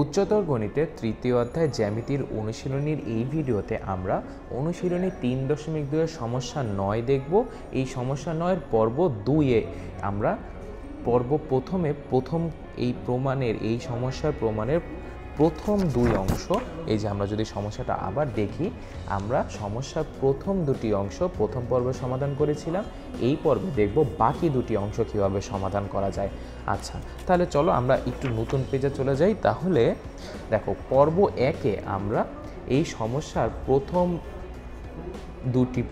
উচ্চতর গণিতের তৃতীয় অধ্যায় জ্যামিতির অনুশীলনীর এই ভিডিওতে আমরা অনুশীলনী 3.2 এর সমস্যা 9 দেখব। এই সমস্যা 9 পর্ব 2-এ আমরা পর্ব প্রথম এই প্রমাণের এই সমস্যার প্রমাণের প্রথম দুই অংশ, এই যে আমরা যদি সমস্যাটা আবার দেখি, আমরা সমস্যার প্রথম দুটি অংশ প্রথম পর্বে সমাধান করেছিলাম। এই পর্বে দেখব বাকি দুটি অংশ কীভাবে সমাধান করা যায়। আচ্ছা, তাহলে চলো আমরা একটু নতুন পেজে চলে যাই। তাহলে দেখো, পর্ব 1-এ আমরা এই সমস্যার প্রথম দুটি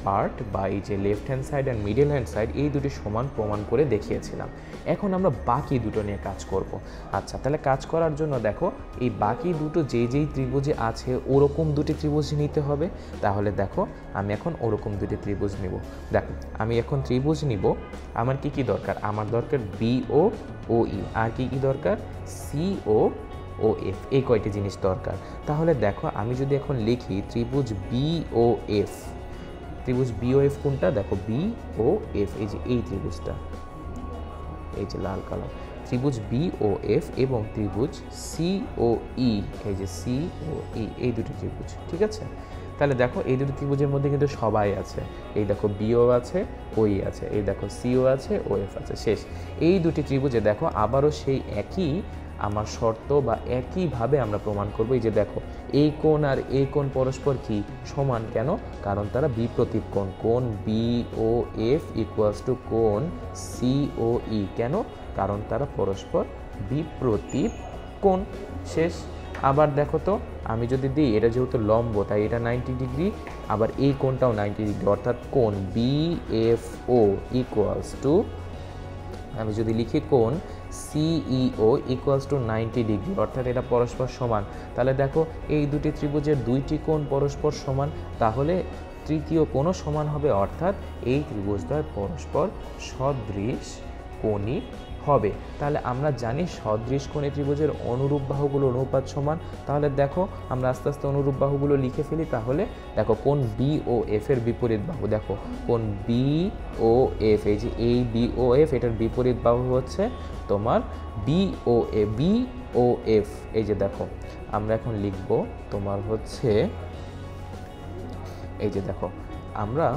পার্ট বা এই যে left hand side and middle hand side, এই দুটি সমান প্রমাণ করে দেখিয়েছিলাম। এখন আমরা বাকি দুটো নিয়ে কাজ করব। আচ্ছা, তাহলে কাজ করার জন্য দেখো, এই বাকি দুটো যেই ত্রিভুজে আছে ওরকম দুটি ত্রিভুজ নিতে হবে। তাহলে দেখো, আমি এখন ওরকম দুটি ত্রিভুজ নিব। দেখো, আমি এখন ত্রিভুজ নিব। আমার কি দরকার? আমার দরকার BO OE, আর কি দরকার? CO ও এফ, এই কয়টি জিনিস দরকার। তাহলে দেখো, আমি যদি এখন লিখি ত্রিভুজ BOF, ত্রিভুজ BOF কোনটা? দেখো, BOF, এই যে এই ত্রিভুজটা, এই যে লাল কালার, ত্রিভুজ BOF এবং ত্রিভুজ COE, এই যে COE, এই দুটি ত্রিভুজ। ঠিক আছে, তাহলে দেখো এই দুটি ত্রিভুজের মধ্যে কিন্তু সবাই আছে। এই দেখো, BO আছে, OE আছে, এই দেখো CO আছে, OF আছে, শেষ। এই দুটি ত্রিভুজে দেখো আবারও সেই একই আমার শর্ত বা একইভাবে আমরা প্রমাণ করব। এই যে দেখো, এই কোণ আর এই কোণ পরস্পর কি সমান? কেন? কারণ তারা বিপ্রতীপ কোণ। কোণ BOF ইকুয়ালস টু কোণ COE। কেন? কারণ তারা পরস্পর বিপ্রতীপ কোণ, শেষ। আবার দেখো তো, আমি যদি দিই, এটা যেহেতু লম্ব তাই এটা 90 ডিগ্রি, আবার এই কোণটাও 90 ডিগ্রি, অর্থাৎ কোণ BFO ইকুয়ালস টু, আমি যদি লিখি কোণ CEO ইকুয়ালস টু 90 ডিগ্রি, অর্থাৎ এটা পরস্পর সমান। তাহলে দেখো, এই দুটি ত্রিভুজের দুইটি কোণ পরস্পর সমান, তাহলে তৃতীয় কোণও সমান হবে, অর্থাৎ এই ত্রিভুজদ্বয় পরস্পর সদৃশ কোণই হবে। তাহলে আমরা জানি সদৃশ কোণী ত্রিভুজের অনুরূপ বাহুগুলো অনুপাত সমান। তাহলে দেখো, আমরা আস্তে আস্তে অনুরূপ বাহুগুলো লিখে ফেলি। তাহলে দেখো, কোণ BOF এর বিপরীত বাহু, দেখো কোণ BOF, এই যে এই BOF, এটার বিপরীত বাহু হচ্ছে তোমার BOF, এই যে দেখো, আমরা এখন লিখব তোমার হচ্ছে, এই যে দেখো, আমরা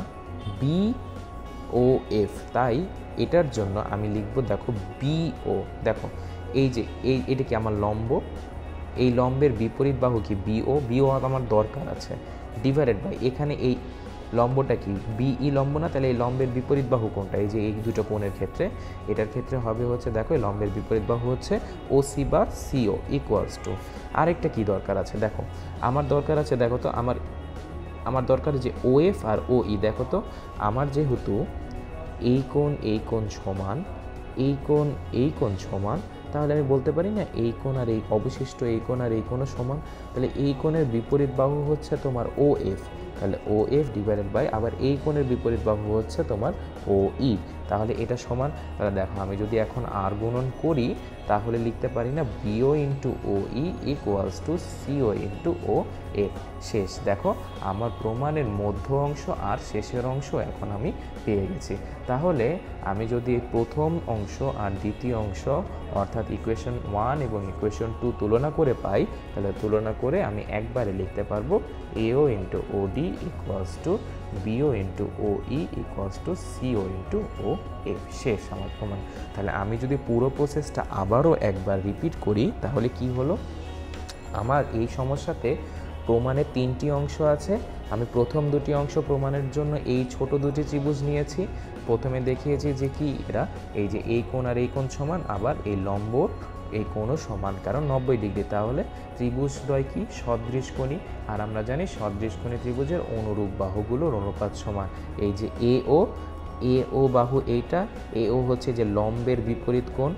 BOF, তাই এটার জন্য আমি লিখব, দেখো BO, দেখো এই যে এটা কি আমার লম্ব, এই লম্বের বিপরীত বাহু কি BO আমার দরকার আছে, ডিভাইডেড বাই এখানে এই লম্বটা কি BE লম্ব না? তাহলে এই লম্বের বিপরীত বাহু কোনটা? এই যে এই দুটো কোণের ক্ষেত্রে, এটার ক্ষেত্রে হবে হচ্ছে, দেখো এই লম্বের বিপরীত বাহু হচ্ছে OC বা CO ইকুয়ালস টু, আরেকটা কি দরকার আছে? দেখো, আমার দরকার আছে, দেখো তো, আমার দরকার যে OF আর OE। দেখো তো, আমার যেহেতু এই কোণ সমান, এই কোণ সমান, তাহলে আমি বলতে পারি না এই কোণ আর এই অবশিষ্ট এই কোণ আর এই কোণও সমান। তাহলে এই কোণের বিপরীত বাহু হচ্ছে তোমার OF, তাহলে OF ডিভাইডেড বাই আবার এই কোণের বিপরীত বাহু হচ্ছে তোমার OE, তাহলে এটা সমান। তাহলে দেখো, আমি যদি এখন আর গুণন করি, তাহলে লিখতে পারি না BO into OE equals to CO into OF, শেষ। দেখো, আমার প্রমাণের মধ্য অংশ আর শেষের অংশ এখন আমি পেয়ে গেছি। তাহলে আমি যদি প্রথম অংশ আর দ্বিতীয় অংশ, অর্থাৎ ইকুয়েশন 1 এবং ইকুয়েশন 2 তুলনা করে পাই, তাহলে তুলনা করে আমি একবারে লিখতে পারবো AO into OD equals to BO into OE equals to CO into OF, শেষ আমার প্রমাণ। তাহলে আমি যদি পুরো প্রসেসটা আবারও একবার রিপিট করি, তাহলে কি হলো? আমার এই সমস্যাতে প্রমাণের 3টি অংশ আছে। আমি প্রথম দুটি অংশ প্রমাণের জন্য এই ছোট দুটি ত্রিভুজ নিয়েছি। প্রথমে দেখিয়েছি যে কি এরা, এই যে এই কোণ আর এই কোণ সমান, আবার এই লম্ব এই কোণও সমান, কারণ 90 ডিগ্রি। তাহলে ত্রিভুজদ্বয় কি সদৃশ কোণী, আর আমরা জানি সদৃশ কোণী ত্রিভুজের অনুরূপ বাহুগুলোর অনুপাত সমান। এই যে AO বাহু, এইটা AO হচ্ছে যে লম্বের বিপরীত কোণ,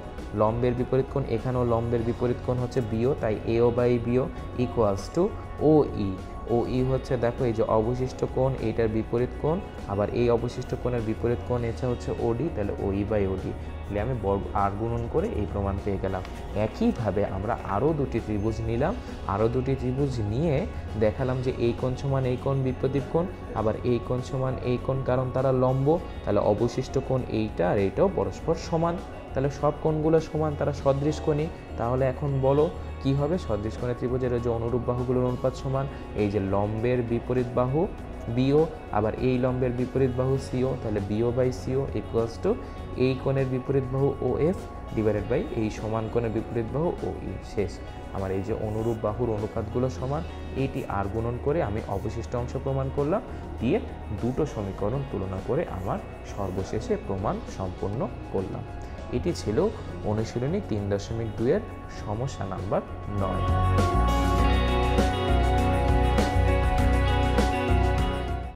এখানেও লম্বের বিপরীত কোণ হচ্ছে BO, তাই AO by BO equals to OE হচ্ছে, দেখো এই যে অবশিষ্ট কোণ, এইটার বিপরীত কোণ, আবার এই অবশিষ্ট কোণের বিপরীত কোণ এটা হচ্ছে OD, তাহলে OE বাই OD। তাহলে আমি আর গুণন করে এই প্রমাণ পেয়ে গেলাম। একইভাবে আমরা আরও দুটি ত্রিভুজ নিলাম, আরও দুটি ত্রিভুজ নিয়ে দেখালাম যে এই কোণ সমান এই কোণ বিপরীত কোণ, আবার এই কোণ সমান এই কোণ, কারণ তারা লম্ব, তাহলে অবশিষ্ট কোণ এইটা আর এইটাও পরস্পর সমান। তাহলে সব কোণগুলো সমান, তারা সদৃশ কোণী। তাহলে এখন বলো কি হবে? সদৃশ কোণের ত্রিভুজের যে অনুরূপ বাহুগুলোর অনুপাত সমান এই যে লম্বের বিপরীত বাহু বিও, আবার এই লম্বের বিপরীত বাহু সিও, তাহলে BO by CO equals to এই কোণের বিপরীত বাহু ও এফ ডিভাইডেড বাই এই সমান কোণের বিপরীত বাহু ও ই। শেষ। আমার এই যে অনুরূপ বাহুর অনুপাতগুলো সমান, এইটি আর গুণন করে আমি অবশিষ্ট অংশ প্রমাণ করলাম, দিয়ে দুটো সমীকরণ তুলনা করে আমার সর্বশেষে প্রমাণ সম্পন্ন করলাম। এটি ছিল অনুশীলনী 3.2 এর সমস্যা নাম্বার 9।